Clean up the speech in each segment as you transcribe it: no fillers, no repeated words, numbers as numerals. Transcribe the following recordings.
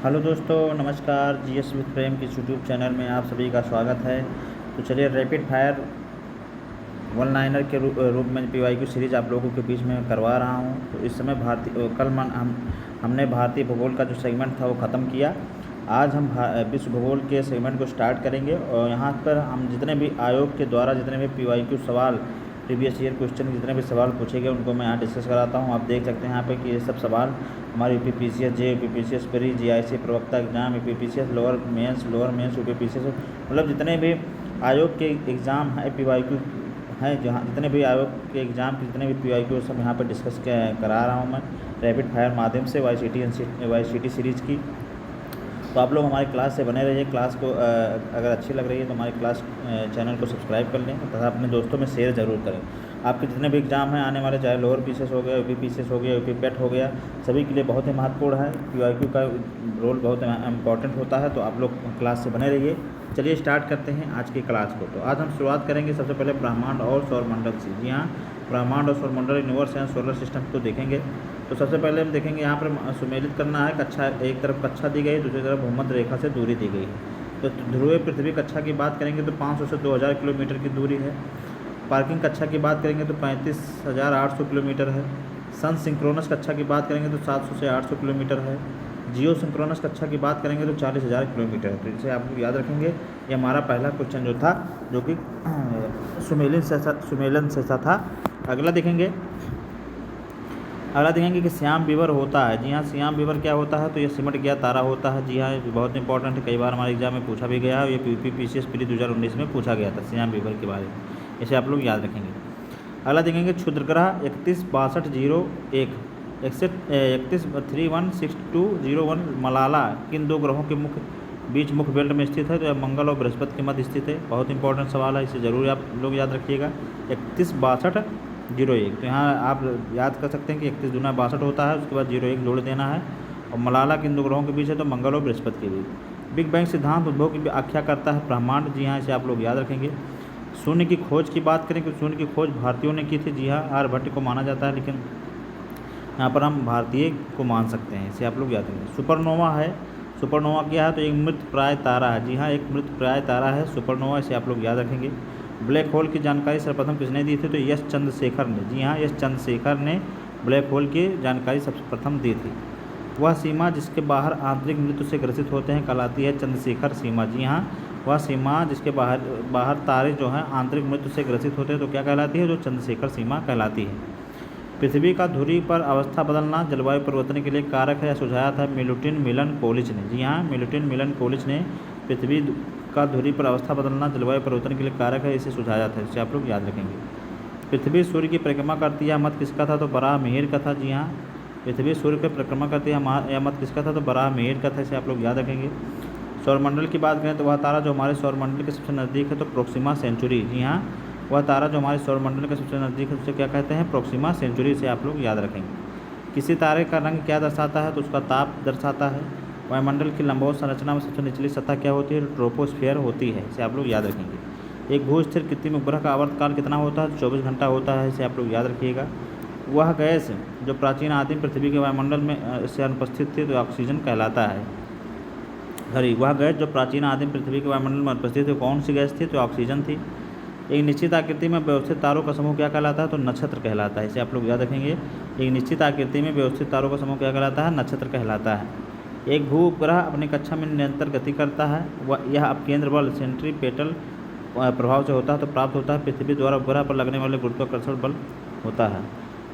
Hello दोस्तों, नमस्कार। GS with प्रेम के यूट्यूब चैनल में आप सभी का स्वागत है। तो चलिए, रैपिड फायर वन लाइनर के रूप में पीवाईक्यू सीरीज़ आप लोगों के बीच में करवा रहा हूं। तो इस समय हमने भारतीय भूगोल का जो सेगमेंट था वो ख़त्म किया। आज हम विश्व भूगोल के सेगमेंट को स्टार्ट करेंगे और यहाँ पर हम जितने भी आयोग के द्वारा जितने भी पीवाईक्यू सवाल, प्रीवियस ईयर क्वेश्चन जितने भी सवाल पूछे गए उनको मैं यहाँ डिस्कस कराता हूँ। आप देख सकते हैं यहाँ पे कि ये सब सवाल हमारे UPPCS J, UPPCS pre, GIC प्रवक्ता exam, UPPCS lower mains, UPPCS मतलब जितने भी आयोग के एग्ज़ाम हैं पीवाईक्यू हैं, जहाँ जितने भी आयोग के एग्ज़ाम के जितने भी पीवाईक्यू सब यहाँ पर डिस्कस करा रहा हूँ मैं रैपिड फायर माध्यम से वाईसीटी सीरीज़ की। तो आप लोग हमारी क्लास से बने रहिए। क्लास को अगर अच्छी लग रही है तो हमारी क्लास चैनल को सब्सक्राइब कर लें तथा अपने दोस्तों में शेयर ज़रूर करें। आपके जितने भी एग्ज़ाम हैं आने वाले, चाहे लोअर पीसीएस हो गया, यूपीपीसीएस हो गया, यूपीपेट हो गया, सभी के लिए बहुत ही महत्वपूर्ण है। पीवाईक्यू का रोल बहुत इम्पॉर्टेंट होता है। तो आप लोग क्लास से बने रहिए। चलिए स्टार्ट करते हैं आज की क्लास को। तो आज हम शुरुआत करेंगे सबसे पहले ब्रह्मांड और सौरमंडल से। जी हाँ, ब्रह्मांड और सौरमंडल, यूनिवर्स एंड सोलर सिस्टम को देखेंगे। तो सबसे पहले हम देखेंगे यहाँ पर सुमेलित करना है कक्षा। एक तरफ कक्षा दी गई, दूसरी तरफ भूमध्य रेखा से दूरी दी गई है। तो ध्रुवीय पृथ्वी कक्षा की बात करेंगे तो 500 से 2000 किलोमीटर की दूरी है। पार्किंग कक्षा की बात करेंगे तो 35,800 किलोमीटर है। सन सिंक्रोनस कक्षा की बात करेंगे तो 700 से 800 किलोमीटर है। जियो सिंक्रोनस कक्षा की बात करेंगे तो 40,000 किलोमीटर है। तो इसे आप लोग याद रखेंगे। ये हमारा पहला क्वेश्चन जो था, जो कि सुमेलन से था। अगला देखेंगे कि श्याम विवर होता है। जी हाँ, श्याम विवर क्या होता है? तो ये सिमट गया तारा होता है। जी हाँ, ये बहुत इंपॉर्टेंट है, कई बार हमारे एग्जाम में पूछा भी गया है। ये यूपीपीसीएस प्री 2019 में पूछा गया था श्याम विवर के बारे में। इसे आप लोग याद रखेंगे। अगला देखेंगे क्षुद्रग्रह 316201 31316201 मलाला किन दो ग्रहों के बीच मुख्य बेल्ट में स्थित है? तो यह मंगल और बृहस्पति के मध्य स्थित है। बहुत इंपॉर्टेंट सवाल है, इसे जरूर आप लोग याद रखिएगा। 316201, तो यहाँ आप याद कर सकते हैं कि 31 दूना 62 होता है, उसके बाद 01 जोड़ देना है। और मलाला किन दो ग्रहों के बीच है? तो मंगल और बृहस्पति के बीच। बिग बैंग सिद्धांत उद्भव की व्याख्या करता है ब्रह्मांड। जी हाँ, इसे आप लोग याद रखेंगे। शून्य की खोज की बात करें तो शून्य की खोज भारतीयों ने की थी। जी हाँ, आर्यभट्ट को माना जाता है, लेकिन यहाँ पर हम भारतीय को मान सकते हैं, इसे आप लोग याद रखेंगे। सुपरनोवा है। सुपरनोवा क्या है? तो एक मृत प्राय तारा है। जी हाँ, एक मृत प्राय तारा है सुपरनोवा, इसे आप लोग याद रखेंगे। ब्लैक होल की जानकारी सर्वप्रथम किसने दी थी? तो यश चंद्रशेखर ने। जी हाँ, यश चंद्रशेखर ने ब्लैक होल की जानकारी सबसे प्रथम दी थी। वह सीमा जिसके बाहर आंतरिक मृत्यु से ग्रसित होते हैं कहलाती है चंद्रशेखर सीमा। जी हाँ, वह सीमा जिसके बाहर तारे जो हैं आंतरिक मृत्यु से ग्रसित होते हैं तो क्या कहलाती है? जो चंद्रशेखर सीमा कहलाती है। पृथ्वी का धुरी पर अवस्था बदलना जलवायु परिवर्तन के लिए कारक है, सुझाया था मिलुटिन मिलन कोलिच ने। जी हाँ, मिलुटिन मिलन कोलिच ने पृथ्वी का धुरी पर अवस्था बदलना जलवायु परिवर्तन के लिए कारक है, इसे सुझाया था। इसे आप लोग याद रखेंगे। पृथ्वी सूर्य की परिक्रमा करती है, मत किसका था? तो बराहमिहिर का था। जी हाँ, पृथ्वी सूर्य की परिक्रमा करती है, यह मत किसका था? तो बराहमिहिर का था, इसे आप लोग याद रखेंगे। सौरमंडल की बात करें तो वह तारा जो हमारे सौरमंडल के सबसे नज़दीक है तो प्रोक्सिमा सेंचुरी। जी हाँ, वह तारा जो हमारे सौरमंडल के सबसे नज़दीक है उसे क्या कहते हैं? प्रोक्सिमा सेंचुरी, से आप लोग याद रखेंगे। किसी तारे का रंग क्या दर्शाता है? तो उसका ताप दर्शाता है। वायुमंडल की लंबवत संरचना में सबसे निचली सतह क्या होती है? ट्रोपोस्फियर होती है, इसे आप लोग याद रखेंगे। एक भू स्थिर कृत्रिम उपग्रह का आवर्तकाल कितना होता है? 24 घंटा होता है, इसे आप लोग याद रखिएगा। वह गैस जो प्राचीन आदिम पृथ्वी के वायुमंडल में से अनुपस्थित थी तो ऑक्सीजन कहलाता है। वह गैस जो प्राचीन आदिम पृथ्वी के वायुमंडल में अनुपस्थित थी कौन सी गैस थी? तो ऑक्सीजन थी। एक निश्चित आकृति में व्यवस्थित तारों का समूह क्या कहलाता है? तो नक्षत्र कहलाता है, इसे आप लोग याद रखेंगे। एक निश्चित आकृति में व्यवस्थित तारों का समूह क्या कहलाता है? नक्षत्र कहलाता है। एक भू उपग्रह अपनी कक्षा में निरंतर गति करता है, यह अपकेंद्र बल सेंट्रीपेटल प्रभाव से होता है तो प्राप्त होता है। पृथ्वी द्वारा उपग्रह पर लगने वाले गुरुत्वाकर्षण बल होता है।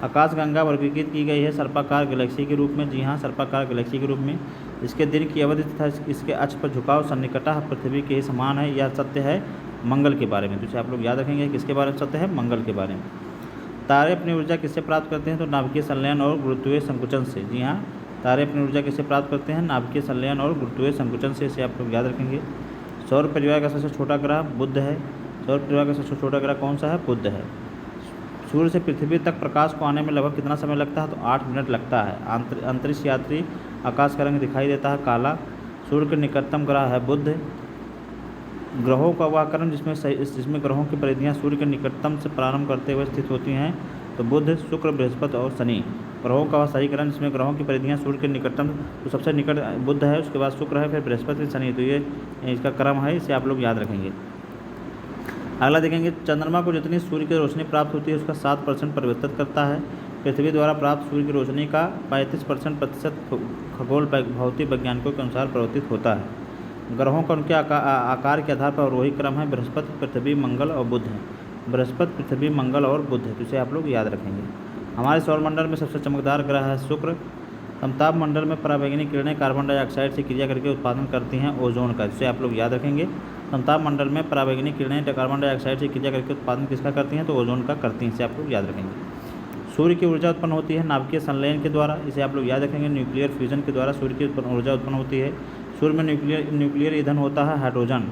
आकाशगंगा वर्गीकृत की गई है सर्पाकार गैलेक्सी के रूप में। जी हाँ, सर्पाकार गैलेक्सी के रूप में। इसके दिन की अवधि तथा इसके अक्ष पर झुकाव सन्निकटः पृथ्वी के ही समान है, यह सत्य है मंगल के बारे में। तो इसे आप लोग याद रखेंगे, किसके बारे में सत्य है? मंगल के बारे में। तारे अपनी ऊर्जा किससे प्राप्त करते हैं? तो नाभिकीय संलयन और गुरुत्वीय संकुचन से। जी हाँ, तारे अपनी ऊर्जा किससे प्राप्त करते हैं? नाभिकीय संलयन और गुरुत्वीय संकुचन से, इसे आप लोग याद रखेंगे। सौर परिवार का सबसे छोटा ग्रह बुध है। सौर परिवार का सबसे छोटा ग्रह कौन सा है? बुध है। सूर्य से पृथ्वी तक प्रकाश को आने में लगभग कितना समय लगता है? तो 8 मिनट लगता है। अंतरिक्ष यात्री आकाश का रंग दिखाई देता है काला। सूर्य के निकटतम ग्रह है बुध। ग्रहों का वह क्रम जिसमें ग्रहों की परिधियाँ सूर्य के निकटतम से प्रारंभ करते हुए स्थित होती हैं तो बुध, शुक्र, बृहस्पति और शनि। ग्रहों का सहीकरण, जिसमें ग्रहों की परिधियाँ सूर्य के निकटतम, तो सबसे निकट बुध है, उसके बाद शुक्र है, फिर बृहस्पति, शनि। तो ये इसका क्रम है, इसे आप लोग याद रखेंगे। अगला देखेंगे, चंद्रमा को जितनी सूर्य की रोशनी प्राप्त होती है उसका 7% परिवर्तित करता है। पृथ्वी द्वारा प्राप्त सूर्य की रोशनी का 35% खगोल भौतिक वैज्ञानिकों के अनुसार परिवर्तित होता है। ग्रहों का उनके आकार के आधार पर अवरोही क्रम है, बृहस्पति, पृथ्वी, मंगल और बुध है। बृहस्पति, पृथ्वी, मंगल और बुध है, तो इसे आप लोग याद रखेंगे। हमारे सौरमंडल में सबसे चमकदार ग्रह है शुक्र। समताप मंडल में पराबैंगनी किरणें कार्बन डाइऑक्साइड से क्रिया करके उत्पादन करती हैं ओजोन का, जिसे आप लोग याद रखेंगे। समताप मंडल में पराबैंगनी किरणें कार्बन डाइऑक्साइड से क्रिया करके उत्पादन किसका करती हैं, तो ओजोन का करती हैं, इसे आप लोग याद रखेंगे। सूर्य की ऊर्जा उत्पन्न होती है नाभिकीय संलयन के द्वारा, इसे आप लोग याद रखेंगे। न्यूक्लियर फ्यूजन के द्वारा सूर्य की ऊर्जा उत्पन्न होती है। सूर्य में न्यूक्लियर ईंधन होता है हाइड्रोजन।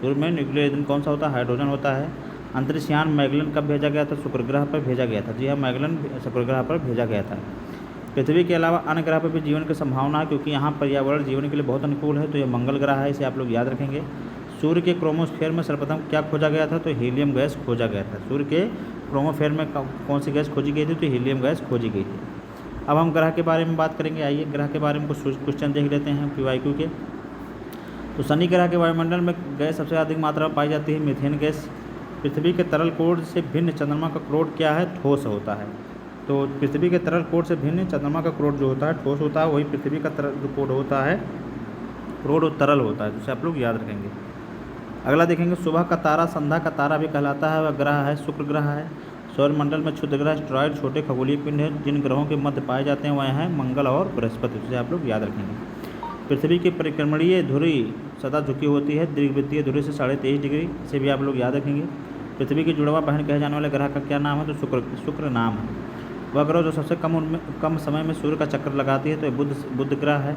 सूर्य में न्यूक्लियर ईंधन कौन सा होता है, हाइड्रोजन होता है। अंतरिक्षयान मैगलन कब भेजा गया था, शुक्र ग्रह पर भेजा गया था। जी हाँ, मैगलन शुक्र ग्रह पर भेजा गया था। पृथ्वी के अलावा अन्य ग्रह पर भी जीवन की संभावना है, क्योंकि यहाँ पर्यावरण जीवन के लिए बहुत अनुकूल है, तो यह मंगल ग्रह है, इसे आप लोग याद रखेंगे। सूर्य के क्रोमोस्फेयर में सर्वप्रथम क्या खोजा गया था, तो हीलियम गैस खोजा गया था। सूर्य के क्रोमोस्फेयर में कौन सी गैस खोजी गई थी, तो हीलियम गैस खोजी गई थी। अब हम ग्रह के बारे में बात करेंगे। आइए ग्रह के बारे में कुछ क्वेश्चन देख लेते हैं PYQ के। तो शनि ग्रह के वायुमंडल में गैस सबसे अधिक मात्रा में पाई जाती है, मीथेन गैस। पृथ्वी के तरल कोण से भिन्न चंद्रमा का क्रोड क्या है, ठोस होता है। तो पृथ्वी के तरल कोण से भिन्न चंद्रमा का क्रोड जो होता है ठोस होता है, वही पृथ्वी का तरल जो कोड होता है क्रोड और तरल होता है, जिसे आप लोग याद रखेंगे। अगला देखेंगे, सुबह का तारा संध्या का तारा भी कहलाता है, वह ग्रह है शुक्र ग्रह है। सौरमंडल में क्षुद्र ग्रह एस्टेरॉयड छोटे खगोलीय पिंड हैं, जिन ग्रहों के मध्य पाए जाते हैं वह हैं मंगल और बृहस्पति, जिसे आप लोग याद रखेंगे। पृथ्वी की परिक्रमणीय धुरी सदा झुकी होती है, दीर्घवृत्तीय धुरी से 23.5 डिग्री, इसे भी आप लोग याद रखेंगे। पृथ्वी की जुड़वा बहन कहे जाने वाले ग्रह का क्या नाम है, तो शुक्र नाम है। वह ग्रह जो सबसे कम समय में सूर्य का चक्कर लगाती है, तो ये बुध ग्रह है।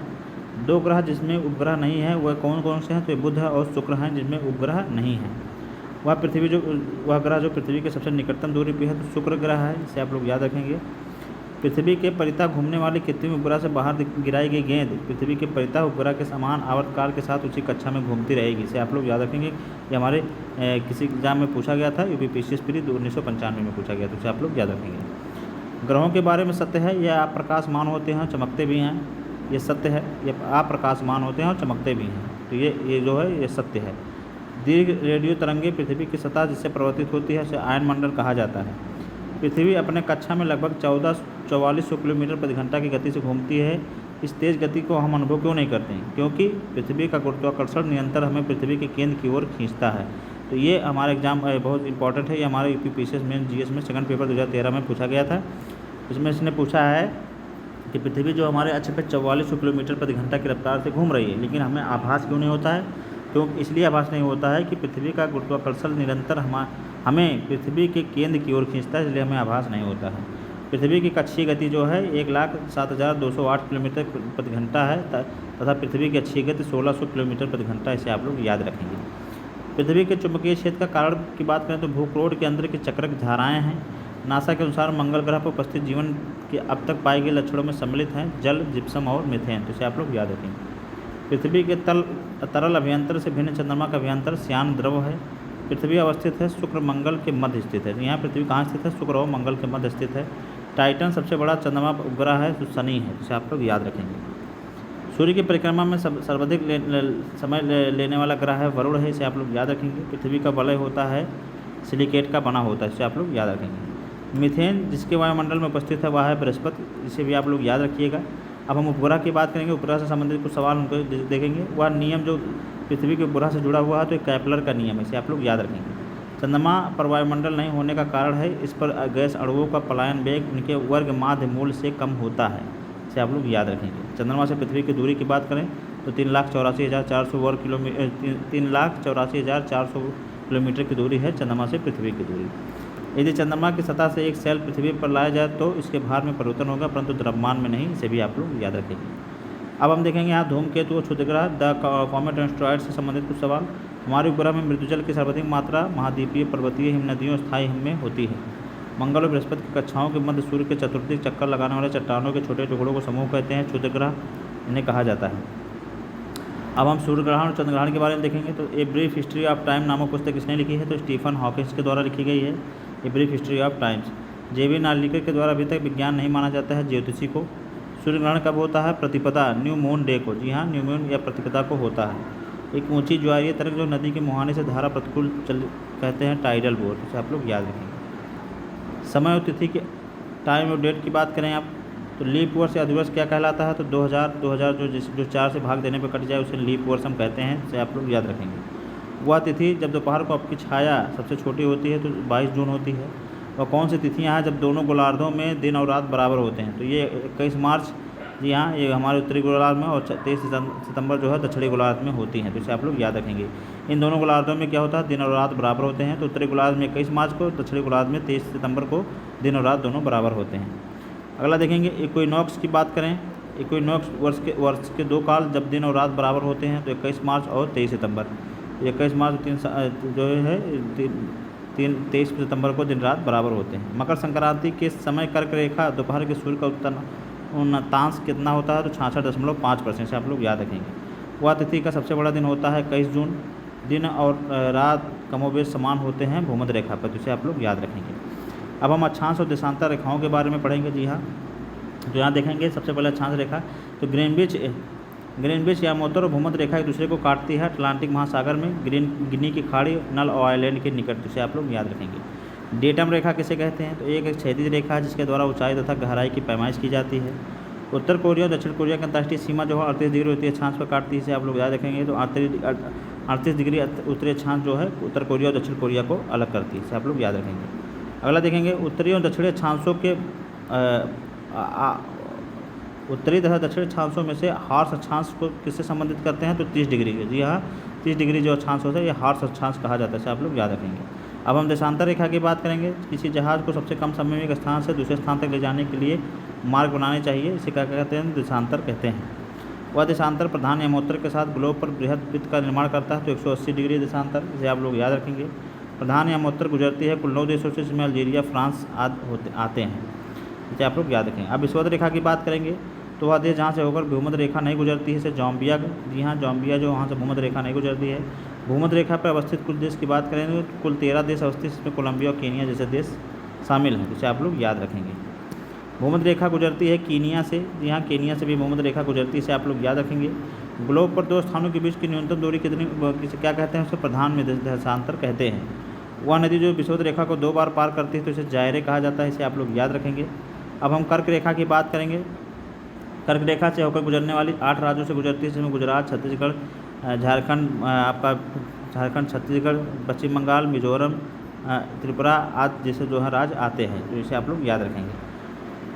दो ग्रह जिसमें उपग्रह नहीं है वह कौन कौन से हैं, तो ये बुध और शुक्र हैं, जिसमें उपग्रह नहीं है। वह ग्रह जो पृथ्वी के सबसे निकटतम दूरी पर है, तो शुक्र ग्रह है, इसे आप लोग याद रखेंगे। पृथ्वी के परितः घूमने वाली कृत्रिम उपग्रह से बाहर गिराई गई गेंद पृथ्वी के परितः उपग्रह के समान आवर्तकाल के साथ उसी कक्षा में घूमती रहेगी, इसे आप लोग याद रखेंगे। ये हमारे किसी एग्जाम में पूछा गया था, UPSC प्री 1995 में पूछा गया, तो इसे आप लोग याद रखेंगे। ग्रहों के बारे में सत्य है, ये अप्रकाशमान होते हैं, चमकते भी हैं। ये सत्य है, ये अप्रकाशमान होते हैं और चमकते भी हैं, तो ये जो है ये सत्य है। दीर्घ रेडियो तरंगे पृथ्वी की सतह जिससे प्रवर्तित होती है उसे आयन मंडल कहा जाता है। पृथ्वी अपने कक्षा में लगभग 4400 किलोमीटर प्रति घंटा की गति से घूमती है। इस तेज़ गति को हम अनुभव क्यों नहीं करते हैं, क्योंकि पृथ्वी का गुरुत्वाकर्षण निरंतर हमें पृथ्वी के केंद्र की ओर खींचता है। तो ये हमारे एग्जाम बहुत इंपॉर्टेंट है, ये हमारे UPSC मेन GS में सेकंड पेपर 2013 में पूछा गया था। इसमें इसने पूछा है कि पृथ्वी जो हमारे अक्ष पर 4400 किलोमीटर प्रति घंटा की रफ्तार से घूम रही है, लेकिन हमें आभास क्यों नहीं होता है, क्योंकि इसलिए आभास नहीं होता है कि पृथ्वी का गुरुत्वाकर्षण निरंतर हमें पृथ्वी के केंद्र की ओर खींचता है, इसलिए हमें आभास नहीं होता है। पृथ्वी की कक्षीय गति जो है 1,07,208 किलोमीटर प्रति घंटा है, तथा पृथ्वी की अक्षीय गति 1600 किलोमीटर प्रति घंटा, इसे आप लोग याद रखेंगे। पृथ्वी के चुंबकीय क्षेत्र का कारण की बात करें तो भूक्रोड के अंदर की चक्र धाराएँ हैं। नासा के अनुसार मंगल ग्रह पर उपस्थित जीवन के अब तक पाए गए लक्षणों में सम्मिलित हैं जल, जिप्सम और मीथेन, तो इसे आप लोग याद रखेंगे। पृथ्वी के तरल अभ्यंतर से भिन्न चंद्रमा का अभ्यंतर श्यान द्रव है। पृथ्वी अवस्थित है शुक्र मंगल के मध्य स्थित है, यहाँ पृथ्वी कहाँ स्थित है, शुक्र और मंगल के मध्य स्थित है। टाइटन सबसे बड़ा चंद्रमा उपग्रह है जो शनि है, जिसे आप लोग याद रखेंगे। सूर्य की परिक्रमा में सर्वाधिक समय लेने वाला ग्रह है वरुण है, इसे आप लोग याद रखेंगे। पृथ्वी का वलय होता है सिलिकेट का बना होता है, इसे आप लोग याद रखेंगे। मीथेन जिसके वायुमंडल में उपस्थित है वह है बृहस्पति, इसे भी आप लोग याद रखिएगा। अब हम उपग्रह की बात करेंगे, उपग्रह से संबंधित कुछ सवाल उनको देखेंगे। वह नियम जो पृथ्वी के उपग्रह से जुड़ा हुआ है तो एक कैपलर का नियम है, इसे आप लोग याद रखेंगे। चंद्रमा पर वायुमंडल नहीं होने का कारण है इस पर गैस अणुओं का पलायन वेग उनके वर्ग माध्य मूल से कम होता है, इसे आप लोग याद रखेंगे। चंद्रमा से पृथ्वी की दूरी की बात करें तो 3,84,400 वर्ग किलोमीटर 3,84,400 किलोमीटर की दूरी है चंद्रमा से पृथ्वी की दूरी। यदि चंद्रमा की सतह से एक सेल पृथ्वी पर लाया जाए तो इसके भार में परिवर्तन होगा, परंतु द्रव्यमान में नहीं, इसे भी आप लोग याद रखेंगे। अब हम देखेंगे यहाँ धूमकेतु और क्षुद्रग्रह द कॉमेट एंड एस्टेरॉयड से संबंधित कुछ सवाल। हमारे उपग्रह में मृदुजल की सर्वाधिक मात्रा महाद्वीपीय पर्वतीय हिमनदियों स्थायी हिम में होती है। मंगल और बृहस्पति की कक्षाओं के मध्य सूर्य के चतुर्थी चक्कर लगाने वाले चट्टानों के छोटे टुकड़ों को समूह कहते हैं, क्षुद्रग्रह इन्हें कहा जाता है। अब हम सूर्य ग्रहण और चंद्र ग्रहण के बारे में देखेंगे। तो ए ब्रीफ हिस्ट्री ऑफ टाइम नामक पुस्तक किसने लिखी है, तो स्टीफन हॉकिंस के द्वारा लिखी गई है, a brief history of times. JB Narlikar के द्वारा अभी तक विज्ञान नहीं माना जाता है ज्योतिषी को। सूर्य ग्रहण कब होता है? प्रतिपदा, न्यू मून डे को। जी हाँ, न्यू मून या प्रतिपदा को होता है। एक ऊंची ज्वारीय तरंग जो नदी के मुहाने से धारा प्रतिकूल चल कहते हैं टाइडल बोर, इसे आप लोग याद रखेंगे। समय और तिथि के टाइम और डेट की बात करें आप तो लीप वर्ष या अधिवर्ष क्या कहलाता है? तो 2000 जो 4 से भाग देने पर कट जाए उसे लीप वर्ष हम कहते हैं, इसे आप लोग याद रखेंगे। वह तिथि जब दोपहर को आपकी छाया सबसे छोटी होती है तो 22 जून होती है। और कौन सी तिथियां हैं जब दोनों गोलार्धों में दिन और रात बराबर होते हैं? तो ये 21 मार्च, जी हाँ, ये हमारे उत्तरी गोलार्ध में, और 23 सितंबर जो है दक्षिणी गोलार्ध में होती हैं, तो इसे आप लोग याद रखेंगे। इन दोनों गोलार्धों में क्या होता है? दिन और रात बराबर होते हैं। तो उत्तरी गोलार्ध में 21 मार्च को, दक्षिणी गोलार्ध में 23 सितंबर को दिन और रात दोनों बराबर होते हैं। अगला देखेंगे इक्विनॉक्स की बात करें। इक्विनॉक्स वर्ष के 2 काल जब दिन और रात बराबर होते हैं तो 21 मार्च और 23 सितंबर। 21 मार्च जो है 23 सितंबर को दिन रात बराबर होते हैं। मकर संक्रांति के समय कर्क रेखा दोपहर के सूर्य का उत्तरांश कितना होता है? तो 66.5% से आप लोग याद रखेंगे। वह तिथि का सबसे बड़ा दिन होता है 21 जून। दिन और रात कमोबेश समान होते हैं भूमध्य रेखा पर, तो इसे आप लोग याद रखेंगे। अब हम अक्षांश और देशांतर रेखाओं के बारे में पढ़ेंगे। जी हाँ, तो यहाँ देखेंगे सबसे पहले अक्षांश रेखा तो ग्रीनविच या मोतर और भूमध्य रेखा एक दूसरे को काटती है अटलांटिक महासागर में गिनी की खाड़ी नल आइलैंड के निकट, जिसे आप लोग याद रखेंगे। डेटम रेखा किसे कहते हैं? तो एक क्षैतिज रेखा है जिसके द्वारा ऊंचाई तथा गहराई की पैमाइश की जाती है। उत्तर कोरिया और दक्षिण कोरिया की अंतर्राष्ट्रीय सीमा जो है 38 डिग्री उत्तरी अक्षांश पर काटती है, इसे आप लोग याद रखेंगे। तो 38 डिग्री उत्तरी अक्षांश जो है उत्तर कोरिया और दक्षिण कोरिया को अलग करती है, इसे आप लोग याद रखेंगे। अगला देखेंगे उत्तरी और दक्षिणी अक्षांशों के उत्तरी तथा दक्षिणी अक्षांशों में से हार्स अक्षांश को किससे संबंधित करते हैं? तो 30 डिग्री के। जी हाँ, 30 डिग्री जो अक्षांश होता है ये हार्स अक्षांश कहा जाता है, इसे आप लोग याद रखेंगे। अब हम देशांतर रेखा की बात करेंगे। किसी जहाज़ को सबसे कम समय में एक स्थान से दूसरे स्थान तक ले जाने के लिए मार्ग बनाने चाहिए, इसे क्या कहते हैं? देशांतर कहते हैं। वह देशांतर प्रधान यमोत्तर के साथ ग्लोब पर बृहद वृत्त का निर्माण करता है, तो 180 डिग्री देशांतर, इसे आप लोग याद रखेंगे। प्रधान यमोत्तर गुजरती है कुल 9 देशों से, जिसमें अल्जीरिया, फ्रांस आदि आते हैं, इसे आप लोग याद रखेंगे। अब विषुवत रेखा की बात करेंगे तो वह देश जहाँ से होकर भूमध्य रेखा नहीं गुजरती है, इसे जाम्बिया। जी हाँ, जाम्बिया जो वहाँ से भूमध्य रेखा नहीं गुजरती है। भूमध्य रेखा पर अवस्थित कुल देश की बात करेंगे तो कुल 13 देश अवस्थित, इसमें कोलंबिया और कीनिया जैसे देश शामिल हैं, इसे आप लोग याद रखेंगे। भूमध्य रेखा गुजरती है कीनिया से। जी हाँ, कीनिया से भी भूमध्य रेखा गुजरती है, इसे आप लोग याद रखेंगे। ग्लोब पर 2 स्थानों के बीच की न्यूनतम दूरी कितनी, क्या कहते हैं? उसे प्रधान में देशांतर कहते हैं। वह नदी जो विषुवत रेखा को 2 बार पार करती है तो इसे जायरे कहा जाता है, इसे आप लोग याद रखेंगे। अब हम कर्क रेखा की बात करेंगे। कर्क रेखा से होकर गुजरने वाली 8 राज्यों से गुजरती है, जिसमें गुजरात, छत्तीसगढ़, झारखंड, आपका झारखंड, छत्तीसगढ़, पश्चिम बंगाल, मिजोरम, त्रिपुरा आदि जैसे जो है राज्य आते हैं, तो इसे आप लोग याद रखेंगे।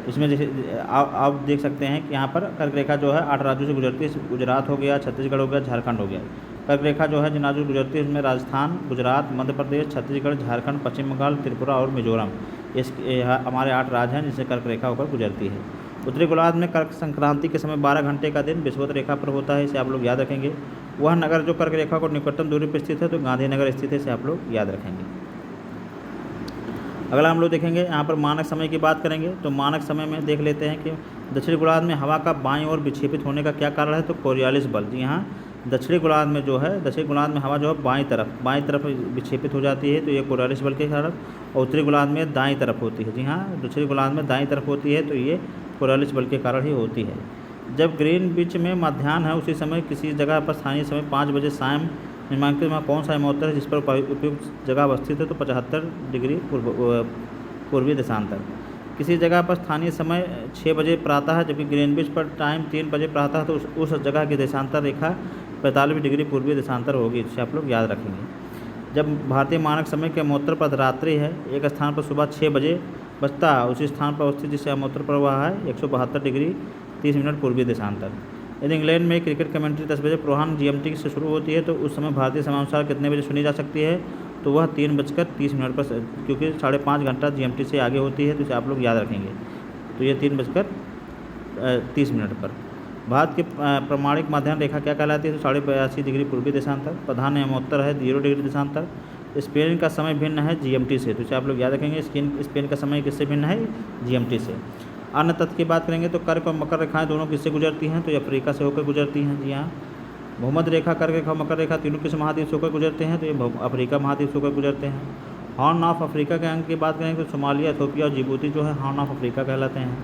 इसमें जैसे आप देख सकते हैं कि यहाँ पर कर्क रेखा जो है 8 राज्यों से गुजरती है। गुजरात हो गया, छत्तीसगढ़ हो गया, झारखंड हो गया। कर्क रेखा जो है जिन राज्यों से गुजरती है इसमें राजस्थान, गुजरात, मध्य प्रदेश, छत्तीसगढ़, झारखंड, पश्चिम बंगाल, त्रिपुरा और मिजोरम, इस हमारे 8 राज्य हैं जिनसे कर्क रेखा होकर गुजरती है। उत्तरी गोलार्ध में कर्क संक्रांति के समय 12 घंटे का दिन विषुवत रेखा पर होता है, इसे आप लोग याद रखेंगे। वह नगर जो कर्क रेखा को निकटतम दूरी पर स्थित है तो गांधीनगर स्थित है, इसे आप लोग याद रखेंगे। अगला हम लोग देखेंगे यहाँ पर मानक समय की बात करेंगे। तो मानक समय में देख लेते हैं कि दक्षिणी गोलार्ध में हवा का बाईं ओर विक्षेपित होने का क्या कारण है? तो कोरियालिस बल। जी हाँ, दक्षिणी गोलार्ध में जो है दक्षिणी गोलार्ध में हवा जो है बाईं तरफ विक्षेपित हो जाती है, तो ये कोरियालिस बल के कारण। और उत्तरी गोलार्ध में दाईं तरफ होती है। जी हाँ, दक्षिणी गोलार्ध में दाईं तरफ होती है, तो ये कोरियालिस बल के कारण ही होती है। जब ग्रीनविच में मध्याह्न है उसी समय किसी जगह पर स्थानीय समय 5 बजे शाम निम्नांकित में कौन सा यमोत्तर है जिस पर उपयुक्त जगह अवस्थित है? तो 75 डिग्री पूर्वी देशांतर। किसी जगह पर स्थानीय समय 6 बजे प्रातः है जबकि ग्रीनविच पर टाइम 3 बजे प्रातः है, तो उस जगह की देशांतर रेखा 45 डिग्री पूर्वी देशांतर होगी, इसे आप लोग याद रखेंगे। जब भारतीय मानक समय के यमोत्तर पर रात्रि है, एक स्थान पर सुबह 6 बजे बजता है, उसी स्थान पर अवस्थित जिस यमोत्तर पर वह है 172 डिग्री 30 मिनट पूर्वी देशांतर। यदि इंग्लैंड में क्रिकेट कमेंट्री 10 बजे पूर्वाह्न GMT से शुरू होती है तो उस समय भारतीय समयानुसार कितने बजे सुनी जा सकती है? तो वह 3:30 पर, क्योंकि 5.5 घंटा GMT से आगे होती है, तो इसे आप लोग याद रखेंगे। तो ये 3:30 पर। भारत की प्रमाणिक मध्याह्न रेखा क्या कहलाती है? तो 82.5 डिग्री पूर्वी देशांतर। प्रधान यमोत्तर है 0 डिग्री देशांतर। स्पेन का समय भिन्न है GMT से, तो इसे आप लोग याद रखेंगे। स्पेन का समय किससे भिन्न है? GMT से। अन्य तथ्य की बात करेंगे तो कर्क और मकर रेखाएं दोनों किससे गुजरती हैं? तो ये अफ्रीका से होकर गुजरती हैं। जी हाँ, भूमध्य रेखा, कर्क रेखा, मकर रेखा तीनों किस महाद्वीप से होकर गुजरते हैं? तो ये अफ्रीका महाद्वीप से होकर गुजरते हैं। हॉर्न ऑफ अफ्रीका के अंग की बात करें तो सोमालिया, इथियोपिया और जिबूती जो है हॉर्न ऑफ अफ्रीका कहलाते हैं।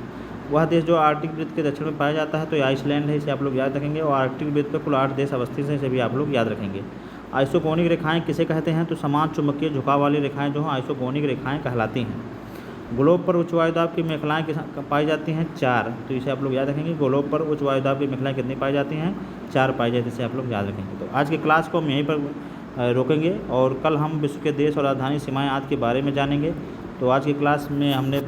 वह देश जो आर्कटिक वृत्त के दक्षिण में पाया जाता है तो ये आइसलैंड है, इसे आप लोग याद रखेंगे। और आर्कटिक वृत्त पर कुल 8 देश अवस्थित हैं, इसे भी आप लोग याद रखेंगे। आइसोकोनिक रेखाएं किसे कहते हैं तो समान चुंबकीय झुकाव वाली रेखाएं जो हैं आइसोकोनिक रेखाएं कहलाती हैं। ग्लोब पर उच्च वायुदाब की मेखलाएँ पाई जाती हैं 4, तो इसे आप लोग याद रखेंगे। ग्लोब पर उच्च वायुदाब की मेखलाएँ कितनी पाई जाती हैं? 4 पाई जाती है, इसे आप लोग याद रखेंगे। तो आज की क्लास को हम यहीं पर रोकेंगे और कल हम विश्व के देश और राजधानी सीमाएँ आदि के बारे में जानेंगे। तो आज की क्लास में हमने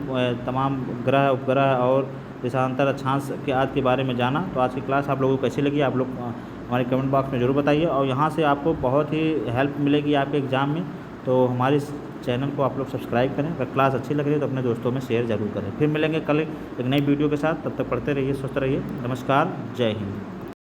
तमाम ग्रह, उपग्रह और देशांतर अक्षांश के आदि के बारे में जाना। तो आज की क्लास आप लोगों को कैसी लगी आप लोग हमारे कमेंट बॉक्स में ज़रूर बताइए। और यहाँ से आपको बहुत ही हेल्प मिलेगी आपके एग्ज़ाम में। तो हमारे इस चैनल को आप लोग सब्सक्राइब करें। अगर क्लास अच्छी लग रही है तो अपने दोस्तों में शेयर ज़रूर करें। फिर मिलेंगे कल एक नई वीडियो के साथ, तब तक पढ़ते रहिए, स्वस्थ रहिए। नमस्कार, जय हिंद।